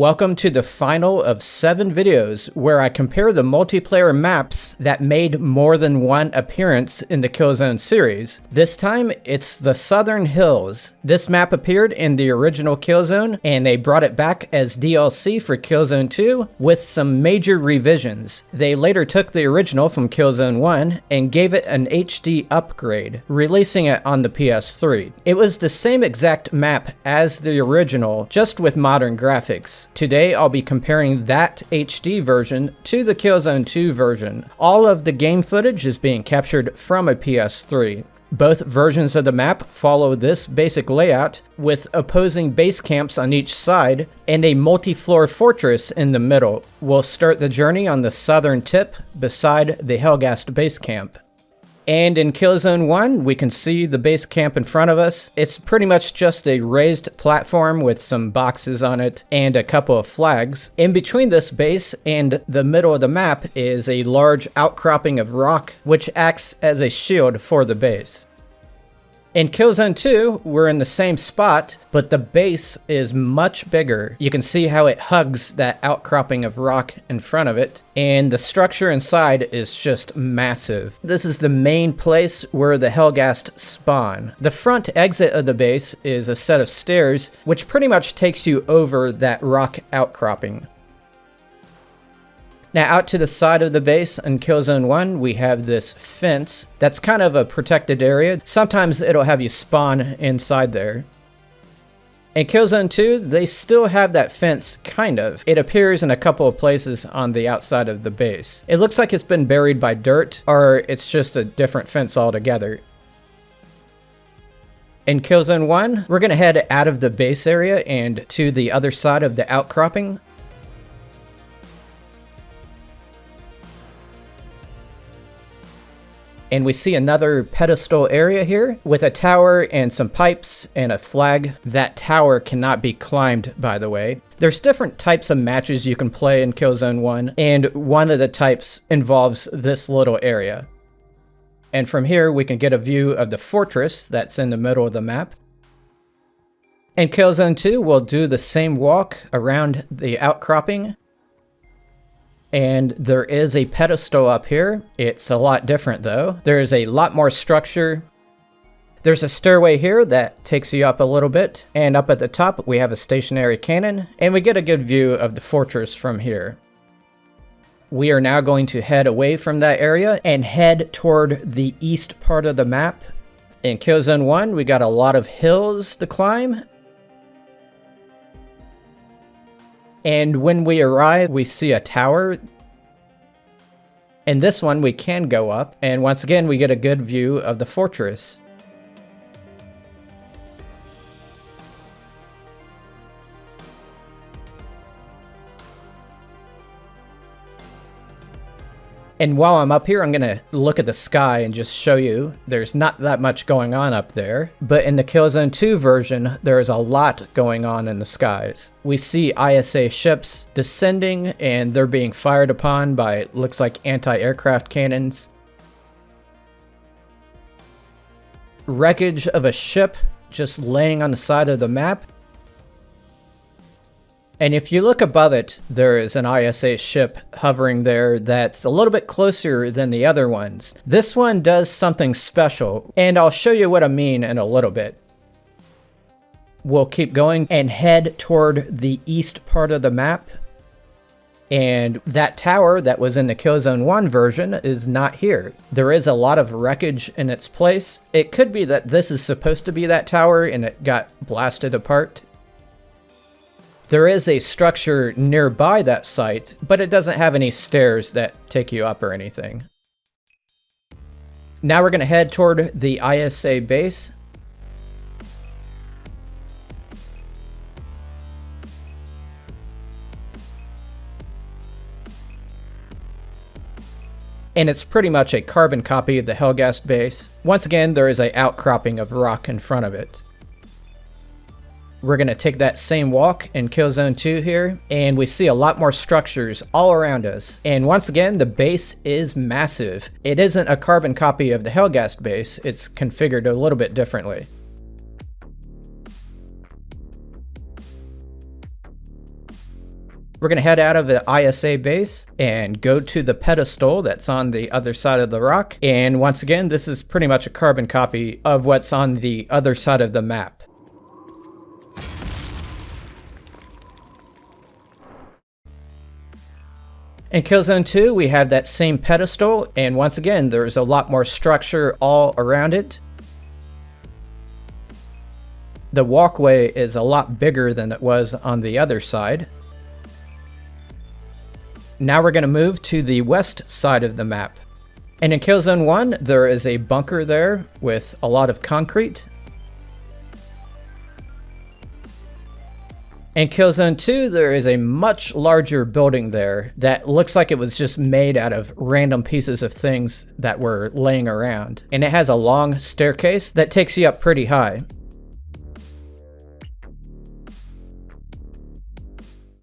Welcome to the final of 7 videos where I compare the multiplayer maps that made more than one appearance in the Killzone series. This time, it's the Southern Hills. This map appeared in the original Killzone, and they brought it back as DLC for Killzone 2 with some major revisions. They later took the original from Killzone 1 and gave it an HD upgrade, releasing it on the PS3. It was the same exact map as the original, just with modern graphics. Today I'll be comparing that HD version to the Killzone 2 version. All of the game footage is being captured from a PS3. Both versions of the map follow this basic layout with opposing base camps on each side and a multi-floor fortress in the middle. We'll start the journey on the southern tip beside the Bilgarsk base camp. And in Killzone 1, we can see the base camp in front of us. It's pretty much just a raised platform with some boxes on it and a couple of flags. In between this base and the middle of the map is a large outcropping of rock, which acts as a shield for the base. In Killzone 2, we're in the same spot, but the base is much bigger. You can see how it hugs that outcropping of rock in front of it, and the structure inside is just massive. This is the main place where the Bilgarsk spawn. The front exit of the base is a set of stairs, which pretty much takes you over that rock outcropping. Now out to the side of the base in Killzone 1, we have this fence that's kind of a protected area. Sometimes it'll have you spawn inside there. In Killzone 2, they still have that fence, kind of. It appears in a couple of places on the outside of the base. It looks like it's been buried by dirt, or it's just a different fence altogether. In Killzone 1, we're going to head out of the base area and to the other side of the outcropping. And we see another pedestal area here with a tower and some pipes and a flag. That tower cannot be climbed, by the way. There's different types of matches you can play in Killzone 1, and one of the types involves this little area. And from here, we can get a view of the fortress that's in the middle of the map. In Killzone 2, we'll do the same walk around the outcropping. And there is a pedestal up here. It's a lot different though. There is a lot more structure. There's a stairway here that takes you up a little bit. And up at the top, we have a stationary cannon. And we get a good view of the fortress from here. We are now going to head away from that area and head toward the east part of the map. In Killzone 1, we got a lot of hills to climb. And when we arrive, we see a tower. In this one, we can go up. And once again, we get a good view of the fortress. And while I'm up here, I'm going to look at the sky and just show you there's not that much going on up there. But in the Killzone 2 version, there is a lot going on in the skies. We see ISA ships descending and they're being fired upon by, looks like, anti-aircraft cannons. Wreckage of a ship just laying on the side of the map. And if you look above it, there is an ISA ship hovering there that's a little bit closer than the other ones. This one does something special, and I'll show you what I mean in a little bit. We'll keep going and head toward the east part of the map. And that tower that was in the Killzone 1 version is not here. There is a lot of wreckage in its place. It could be that this is supposed to be that tower and it got blasted apart. There is a structure nearby that site, but it doesn't have any stairs that take you up or anything. Now we're going to head toward the ISA base. And it's pretty much a carbon copy of the Bilgarsk base. Once again, there is an outcropping of rock in front of it. We're going to take that same walk in Killzone 2 here, and we see a lot more structures all around us. And once again, the base is massive. It isn't a carbon copy of the Bilgarsk base, it's configured a little bit differently. we're going to head out of the ISA base and go to the pedestal that's on the other side of the rock. And once again, this is pretty much a carbon copy of what's on the other side of the map. In Killzone 2, we have that same pedestal, and once again, there's a lot more structure all around it. The walkway is a lot bigger than it was on the other side. Now we're going to move to the west side of the map. And in Killzone 1, there is a bunker there with a lot of concrete. In Killzone 2, there is a much larger building there that looks like it was just made out of random pieces of things that were laying around. And it has a long staircase that takes you up pretty high.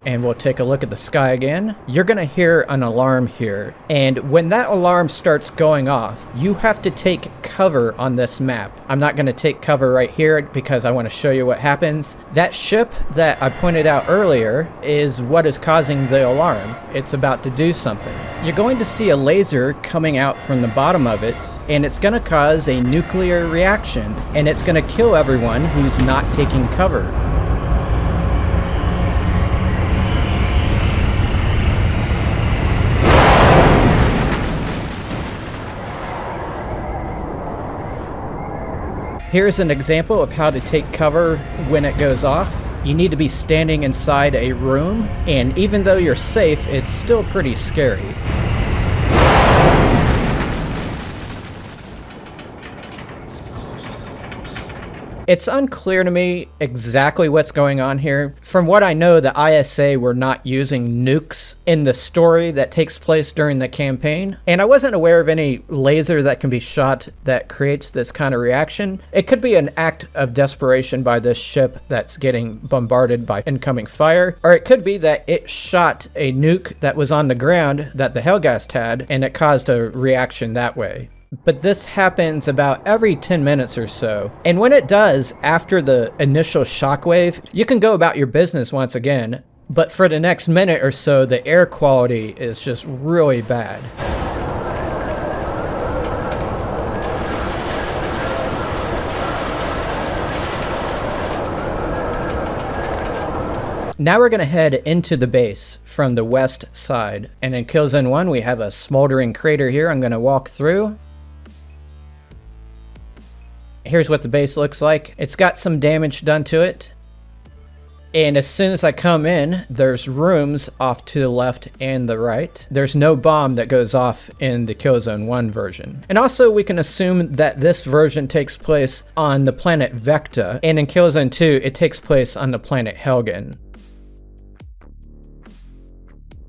And we'll take a look at the sky again. You're gonna hear an alarm here. And when that alarm starts going off, you have to take cover on this map. I'm not gonna take cover right here because I wanna show you what happens. That ship that I pointed out earlier is what is causing the alarm. It's about to do something. You're going to see a laser coming out from the bottom of it, and it's gonna cause a nuclear reaction, and it's gonna kill everyone who's not taking cover. Here's an example of how to take cover when it goes off. You need to be standing inside a room, and even though you're safe, it's still pretty scary. It's unclear to me exactly what's going on here. From what I know, the ISA were not using nukes in the story that takes place during the campaign, and I wasn't aware of any laser that can be shot that creates this kind of reaction. It could be an act of desperation by this ship that's getting bombarded by incoming fire, or it could be that it shot a nuke that was on the ground that the Helghast had, and it caused a reaction that way. But this happens about every 10 minutes or so. And when it does, after the initial shockwave, you can go about your business once again. But for the next minute or so, the air quality is just really bad. Now we're going to head into the base from the west side. And in Killzone 1, we have a smoldering crater here I'm going to walk through. Here's what the base looks like. It's got some damage done to it. And as soon as I come in, there's rooms off to the left and the right. There's no bomb that goes off in the Killzone 1 version. And also we can assume that this version takes place on the planet Vecta, and in Killzone 2 it takes place on the planet Helgen.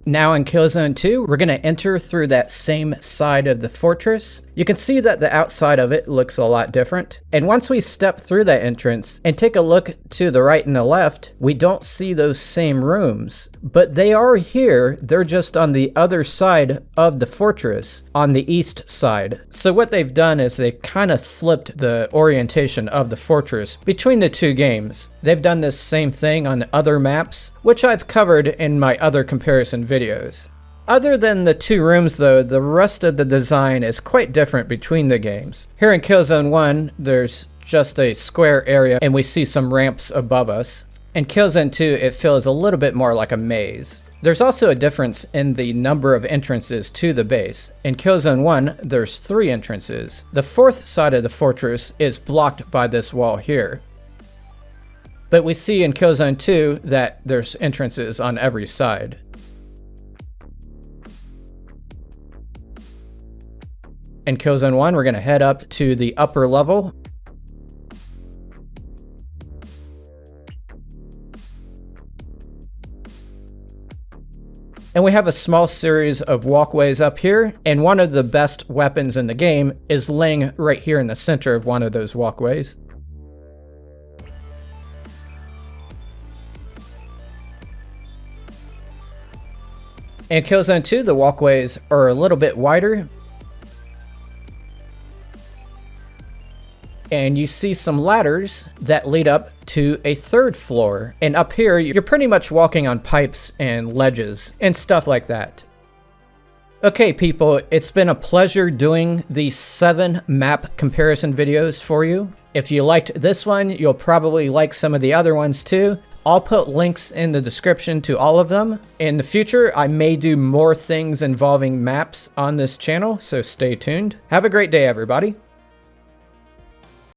Now in Killzone 2, we're going to enter through that same side of the fortress. You can see that the outside of it looks a lot different. And once we step through that entrance and take a look to the right and the left, we don't see those same rooms. But they are here, they're just on the other side of the fortress, on the east side. So what they've done is they kind of flipped the orientation of the fortress between the two games. They've done this same thing on other maps, which I've covered in my other comparison videos. Other than the two rooms though, the rest of the design is quite different between the games. Here in Killzone 1, there's just a square area and we see some ramps above us. In Killzone 2, it feels a little bit more like a maze. There's also a difference in the number of entrances to the base. In Killzone 1, there's 3 entrances. The fourth side of the fortress is blocked by this wall here. But we see in Killzone 2 that there's entrances on every side. In Killzone 1, we're going to head up to the upper level. And we have a small series of walkways up here, and one of the best weapons in the game is laying right here in the center of one of those walkways. In Killzone 2, the walkways are a little bit wider. and you see some ladders that lead up to a third floor. And up here, you're pretty much walking on pipes and ledges and stuff like that. Okay, people, it's been a pleasure doing these 7 map comparison videos for you. If you liked this one, you'll probably like some of the other ones too. I'll put links in the description to all of them. In the future, I may do more things involving maps on this channel, so stay tuned. Have a great day, everybody.